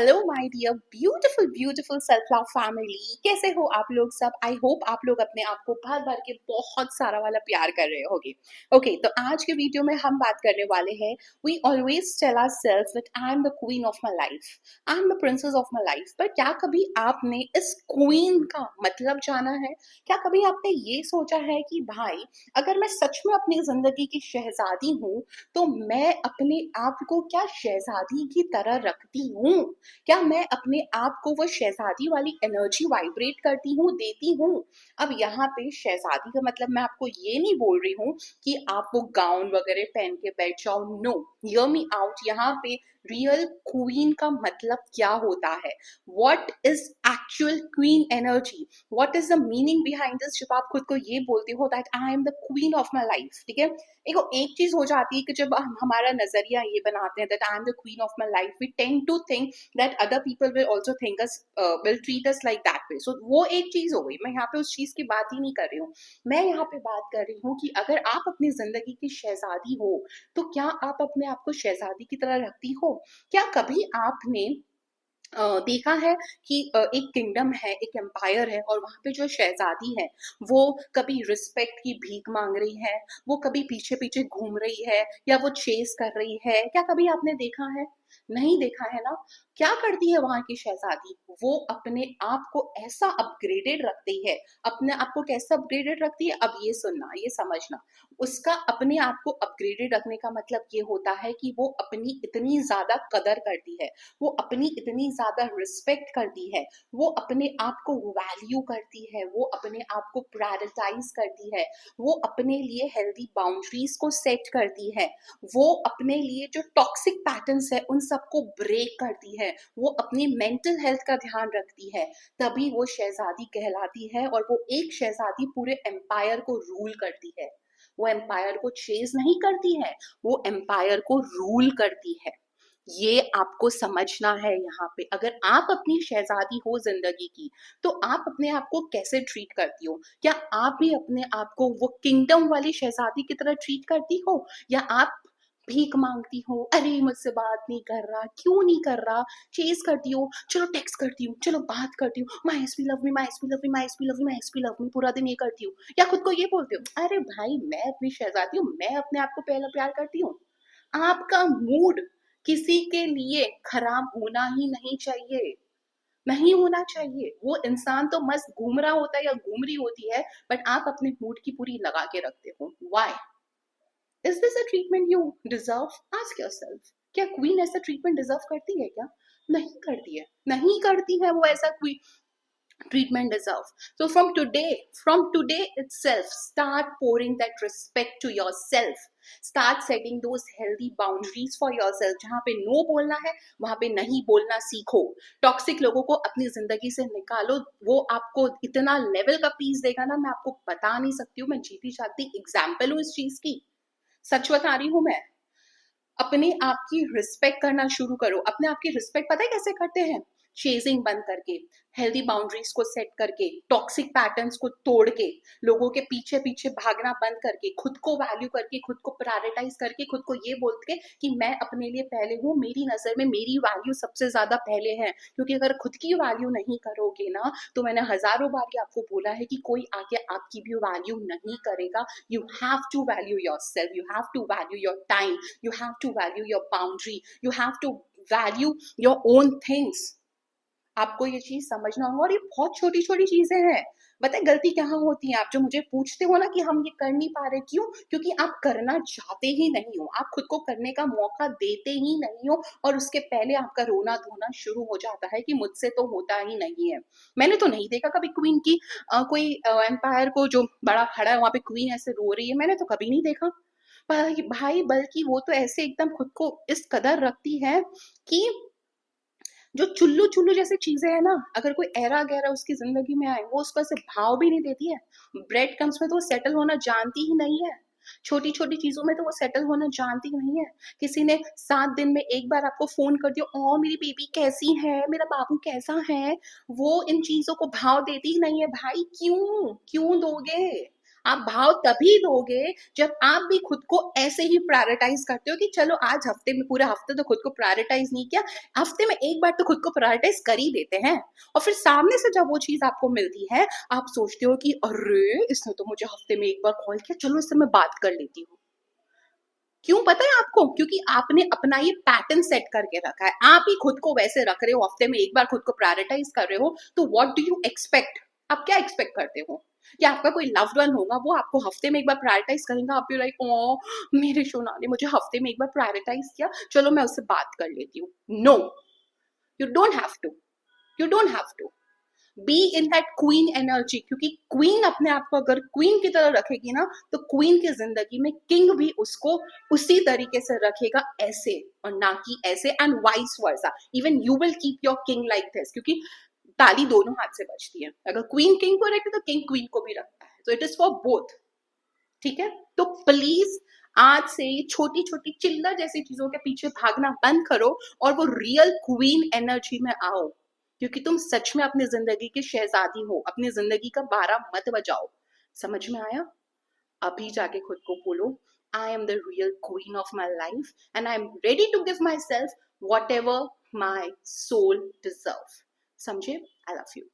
Hello my dear beautiful beautiful self love family, कैसे हो आप लोग सब। आई होप आप लोग अपने आप को भर भर के बहुत सारा वाला प्यार कर रहे होगे। ओके, तो आज के वीडियो में हम बात करने वाले हैं। We always tell ourselves that I am the queen of my life, I am the princess of my life. पर क्या कभी आपने इस क्वीन का मतलब जाना है? क्या कभी आपने ये सोचा है कि भाई, अगर मैं सच में अपनी जिंदगी की शहजादी हूँ तो मैं अपने आप को क्या शहजादी की तरह रखती हूँ? क्या मैं अपने आप को वो शहजादी वाली एनर्जी वाइब्रेट करती हूँ, देती हूँ? अब यहाँ पे शहजादी का मतलब मैं आपको ये नहीं बोल रही हूँ कि आप वो गाउन वगैरह पहन के बैठ जाओ। No, hear me out. यहाँ पे रियल क्वीन का मतलब क्या होता है? What is actual queen energy? What is the meaning behind this? जब आप खुद को ये बोलते हो that I am the queen of my life, ठीक है। एक चीज हो जाती है कि जब हम हमारा नजरिया ये बनाते हैं that I am the queen of my life, we tend to think that other people will also think us, will treat us like that way. So वो एक चीज हो गई। मैं यहाँ पे उस चीज की बात ही नहीं कर रही हूँ। मैं यहाँ पे बात कर रही हूँ कि अगर आप अपनी जिंदगी की शहजादी हो तो क्या आप अपने आप को शहजादी की तरह रखती हो? क्या कभी आपने देखा है कि एक किंगडम है, एक एम्पायर है, और वहां पे जो शहजादी है वो कभी रिस्पेक्ट की भीख मांग रही है, वो कभी पीछे पीछे घूम रही है, या वो चेस कर रही है? क्या कभी आपने देखा है? नहीं देखा है ना। क्या करती है वहां की शहजादी? वो अपने आप को ऐसा अपग्रेडेड रखती है। अपने आप को कैसे अपग्रेडेड रखती है? अब ये सुनना, ये समझना। उसका अपने आप को अपग्रेडेड रखने का मतलब ये होता है कि वो अपनी इतनी ज्यादा कदर करती है, वो अपनी इतनी ज्यादा रिस्पेक्ट करती है, वो अपने आप को वैल्यू करती है, वो अपने आप को प्रायोरिटाइज करती है, वो अपने लिए हेल्दी बाउंड्रीज को सेट करती है, वो अपने लिए जो टॉक्सिक पैटर्न्स है उन सबको ब्रेक करती है, वो अपनी मेंटल हेल्थ का ध्यान रखती है। तभी वो शहजादी कहलाती है, और वो एक शहजादी पूरे एम्पायर को रूल करती है। वो एम्पायर को चेज नहीं करती है, वो एम्पायर को रूल करती है। ये आपको समझना है। यहाँ पे अगर आप अपनी शहजादी हो जिंदगी की, तो आप अपने आप को कैसे ट्रीट करती हो? क्या आप भी अपने आप को वो किंगडम वाली शहजादी की तरह ट्रीट करती हो, या आप भीख मांगती हो? अरे मुझसे बात नहीं कर रहा, क्यों नहीं कर रहा? चेज करती हो, चलो टेक्स्ट करती हूँ, चलो बात करती हूँ, माई एसपी लव मी, माई एसपी लव मी, माई एसपी लव मी, माई एसपी लव मी, पूरा दिन ये करती हूँ। या खुद को ये बोलती हूँ अरे भाई मैं अपनी शहजादी हूँ, मैं अपने आप को पहला प्यार करती हूँ। आपका मूड किसी के लिए खराब होना ही नहीं चाहिए, नहीं होना चाहिए। वो इंसान तो मस्त घूम रहा होता है या घूम रही होती है, बट आप अपने मूड की पूरी लगा के रखते हो। Why? Is this a treatment you deserve? Ask yourself. क्या क्वीन ऐसा ट्रीटमेंट डिजर्व करती है क्या? नहीं करती है, नहीं करती है वो ऐसा queen treatment deserve. So from today itself, start pouring that respect to yourself. Start setting those healthy boundaries for yourself. जहाँ पे नो बोलना है वहां पे नहीं बोलना सीखो। टॉक्सिक लोगों को अपनी जिंदगी से निकालो। वो आपको इतना लेवल का पीस देगा ना, मैं आपको बता नहीं सकती हूँ। मैं जीती जाती एग्जाम्पल हूँ इस चीज की। सच बता रही हूँ मैं। अपने आप की रिस्पेक्ट करना शुरू करो। अपने आप की रिस्पेक्ट पता है कैसे करते हैं? चेजिंग बंद करके, हेल्दी बाउंड्रीज को सेट करके, टॉक्सिक पैटर्न्स को तोड़ के, लोगों के पीछे पीछे भागना बंद करके, खुद को वैल्यू करके, खुद को प्रायोरिटाइज करके, खुद को ये बोल के कि मैं अपने लिए पहले हूँ, मेरी नजर में मेरी वैल्यू सबसे ज्यादा पहले है। क्योंकि अगर खुद की वैल्यू नहीं करोगे ना, तो मैंने हजारों बार ये आपको बोला है कि कोई आके आपकी भी वैल्यू नहीं करेगा। You have to value yourself, you have to value your time, you have to value your boundary, you have to value your own things. आपको ये चीज समझना होगा। और ये बहुत छोटी छोटी चीजें हैं। बताए गलती कहाँ होती है? आप जो मुझे पूछते हो ना कि हम ये कर नहीं पा रहे, क्यों? क्योंकि आप करना चाहते ही नहीं हो, आप खुद को करने का मौका देते ही नहीं हो, और उसके पहले आपका रोना धोना शुरू हो जाता है कि मुझसे तो होता ही नहीं है। मैंने तो नहीं देखा कभी क्वीन की कोई एम्पायर को जो बड़ा खड़ा है वहां पे क्वीन ऐसे रो रही है, मैंने तो कभी नहीं देखा। भाई बल्कि वो तो ऐसे एकदम खुद को इस कदर रखती है कि जो चुल्लू चुल्लू जैसी चीजें है ना, अगर कोई ऐरा गहरा उसकी जिंदगी में आए, वो उसको ऐसे भाव भी नहीं देती है। ब्रेड कम्स में तो वो सेटल होना जानती ही नहीं है। छोटी छोटी चीजों में तो वो सेटल होना जानती नहीं है। किसी ने 7 दिन में एक बार आपको फोन कर दिया, ओ मेरी बेबी कैसी है, मेरा बाबू कैसा है, वो इन चीजों को भाव देती ही नहीं है। भाई क्यों क्यों दोगे? आप भाव तभी दोगे जब आप भी खुद को ऐसे ही प्रायोरिटाइज करते हो कि चलो आज हफ्ते में, पूरे हफ्ते तो खुद को प्रायोरिटाइज नहीं किया, हफ्ते में एक बार तो खुद को प्रायोरिटाइज कर ही देते हैं। और फिर सामने से जब वो चीज आपको मिलती है, आप सोचते हो कि अरे इसने तो मुझे हफ्ते में एक बार कॉल किया, चलो इससे मैं बात कर लेती हूँ। क्यों पता है आपको? क्योंकि आपने अपना ये पैटर्न सेट करके रखा है, आप ही खुद को वैसे रख रहे हो, हफ्ते में एक बार खुद को प्रायोरिटाइज कर रहे हो, तो व्हाट डू यू एक्सपेक्ट? आप क्या एक्सपेक्ट करते हो कि आपका कोई लव्ड वन होगा, वो आपको हफ्ते में एक बार प्रायोरिटाइज करेगा, आप भी लाइक ओ मेरे सोना ने मुझे हफ्ते में एक बार प्रायोरिटाइज किया, चलो मैं उससे बात कर लेती हूँ। No, you don't have to, you don't have to be in that queen energy, क्योंकि क्वीन अपने आप को अगर क्वीन की तरह रखेगी ना, तो क्वीन की जिंदगी में किंग भी उसको उसी तरीके से रखेगा, ऐसे और ना कि ऐसे, and vice versa. Even you will keep your king like this, क्योंकि ताली दोनों हाथ से बजती है, अगर क्वीन किंग को रखे तो किंग क्वीन को भी रखता है, तो इट इज फॉर बोथ। ठीक है, तो प्लीज आज से छोटी छोटी चिल्ला जैसी चीजों के पीछे भागना बंद करो और वो रियल क्वीन एनर्जी में आओ, क्योंकि तुम सच में अपनी जिंदगी की शहजादी हो, अपनी जिंदगी का बारह मत बजाओ। समझ में आया? अभी जाके खुद को बोलो, I am the real queen of my life and I am ready to give my self whatever my soul deserve. समझे? I love you.